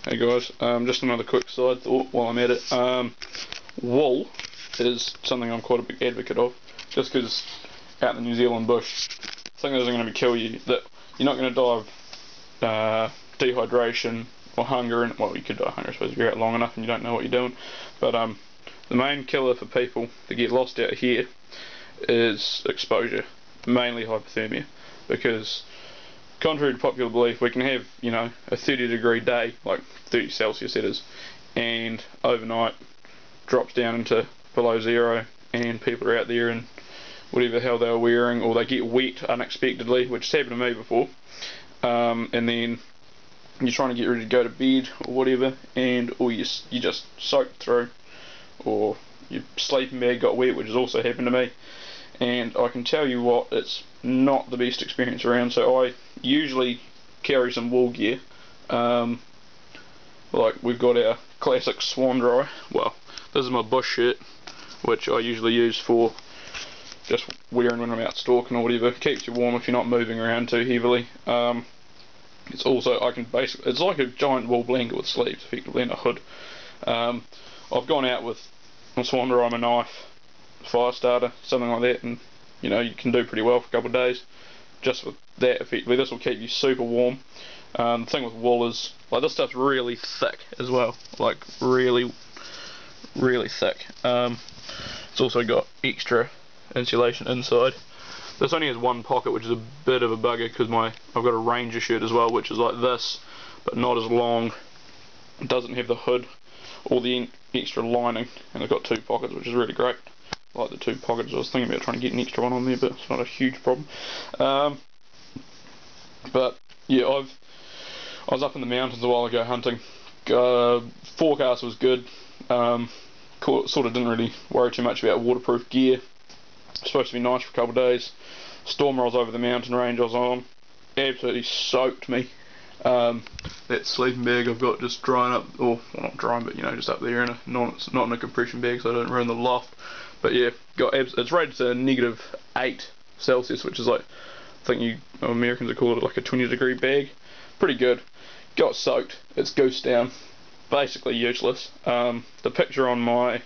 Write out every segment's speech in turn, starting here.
Hey guys, just another quick side thought while I'm at it. Wool is something I'm quite a big advocate of, just because out in the New Zealand bush, something that isn't going to kill you, that you're not going to die of dehydration or hunger, and well, you could die of hunger I suppose if you're out long enough and you don't know what you're doing, but the main killer for people that get lost out here is exposure, mainly hypothermia, because contrary to popular belief, we can have, you know, a 30-degree day, like 30 Celsius it is, and overnight drops down into below zero, and people are out there in whatever the hell they were wearing, or they get wet unexpectedly, which has happened to me before, and then you're trying to get ready to go to bed or whatever, and or you just soaked through, or your sleeping bag got wet, which has also happened to me. And I can tell you what, it's not the best experience around, so I usually carry some wool gear. Like we've got our classic Swanndri. Well, this is my bush shirt, which I usually use for just wearing when I'm out stalking or whatever. It keeps you warm if you're not moving around too heavily. It's also, it's like a giant wool blanket with sleeves, effectively, and a hood. I've gone out with my Swanndri, my knife, fire starter, something like that, and you know, you can do pretty well for a couple of days just with that. Effectively, this will keep you super warm. The thing with wool is, like, this stuff's really thick as well, like really thick. It's also got extra insulation inside. This only has one pocket, which is a bit of a bugger because I've got a Ranger shirt as well, which is like this but not as long. It doesn't have the hood or the extra lining, and it's got two pockets, which is really great. I like the two pockets. I was thinking about trying to get an extra one on there, but it's not a huge problem. But yeah, I was up in the mountains a while ago hunting. Forecast was good. Sort of didn't really worry too much about waterproof gear. It's supposed to be nice for a couple of days. Storm rolls over the mountain range I was on. Absolutely soaked me. That sleeping bag I've got just drying up, or well, not drying, but you know, just up there it's not in a compression bag, so I don't ruin the loft. But yeah, it's rated to -8 Celsius, which is like, I think Americans would call it like a 20-degree bag. Pretty good. Got soaked. It's goose down. Basically useless. The picture on my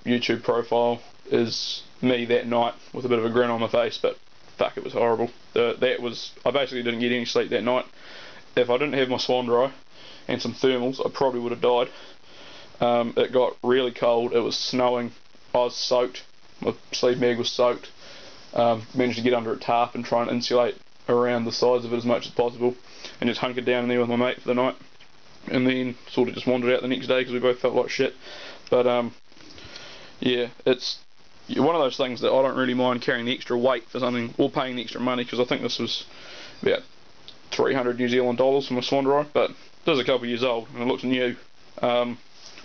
YouTube profile is me that night with a bit of a grin on my face, but fuck, it was horrible. I basically didn't get any sleep that night. If I didn't have my Swanndri and some thermals, I probably would have died. It got really cold, it was snowing, I was soaked, my sleep bag was soaked. Managed to get under a tarp and try and insulate around the sides of it as much as possible, and just hunkered down in there with my mate for the night, and then sort of just wandered out the next day because we both felt like shit. But yeah, it's one of those things that I don't really mind carrying the extra weight for something, or paying the extra money, because I think this was about 300 New Zealand dollars for my Swanndri, but this is a couple of years old and it looks new.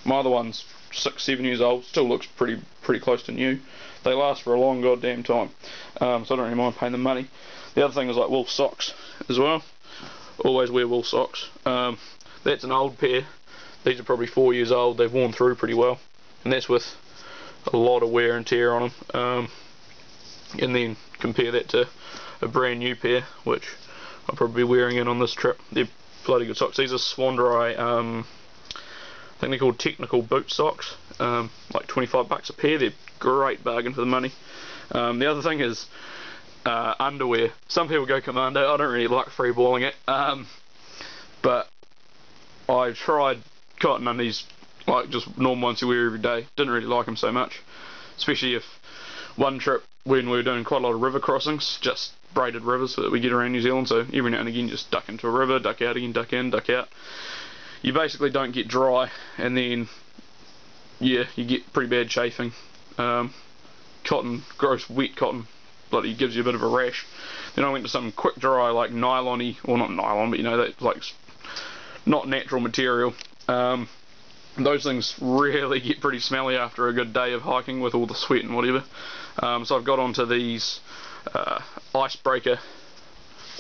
My other one's 6-7 years old, still looks pretty close to new. They last for a long goddamn time, so I don't really mind paying the money. The other thing is like wool socks as well. Always wear wool socks. That's an old pair. These are probably 4 years old. They've worn through pretty well, and that's with a lot of wear and tear on them. And then compare that to a brand new pair, which I'll probably be wearing in on this trip. They're bloody good socks. These are Swanndri, I think they're called technical boot socks, like 25 bucks a pair. They're great bargain for the money. The other thing is underwear. Some people go commando. I don't really like freeballing it, but I tried cotton undies, like just normal ones you wear every day. Didn't really like them so much, especially if one trip when we were doing quite a lot of river crossings, just braided rivers that we get around New Zealand, so every now and again you just duck into a river, duck out again, duck in, duck out. You basically don't get dry, and then yeah, you get pretty bad chafing. Cotton, gross wet cotton, bloody gives you a bit of a rash. Then I went to some quick dry, like nylon-y, or not nylon, but you know, that like not natural material. Those things really get pretty smelly after a good day of hiking with all the sweat and whatever. So I've got onto these Icebreaker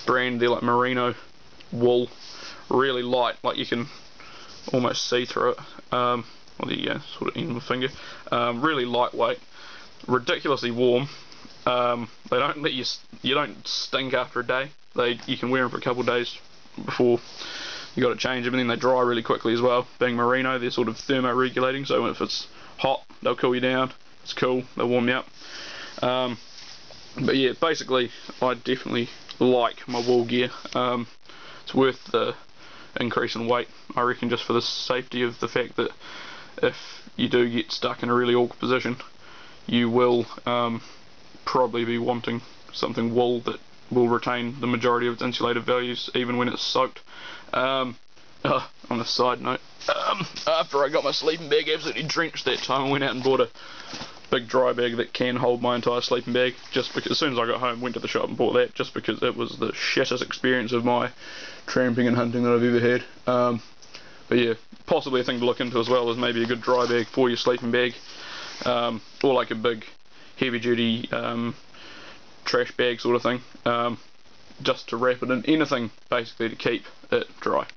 brand. They're like merino wool, really light, like you can almost see through it. Well, there you go, sort of end of my finger. Really lightweight, ridiculously warm. They don't you don't stink after a day. You can wear them for a couple of days before you got to change them, and then they dry really quickly as well. Being merino, they're sort of thermo-regulating, so if it's hot, they'll cool you down. If it's cool, they'll warm you up. But yeah, basically, I definitely like my wool gear. It's worth the increase in weight, I reckon, just for the safety of the fact that if you do get stuck in a really awkward position, you will probably be wanting something wool that will retain the majority of its insulative values even when it's soaked. On a side note, after I got my sleeping bag absolutely drenched that time, I went out and bought a big dry bag that can hold my entire sleeping bag, just because as soon as I got home, went to the shop and bought that, just because it was the shittest experience of my tramping and hunting that I've ever had. But yeah, possibly a thing to look into as well is maybe a good dry bag for your sleeping bag, or like a big heavy duty trash bag sort of thing, just to wrap it in anything basically to keep it dry.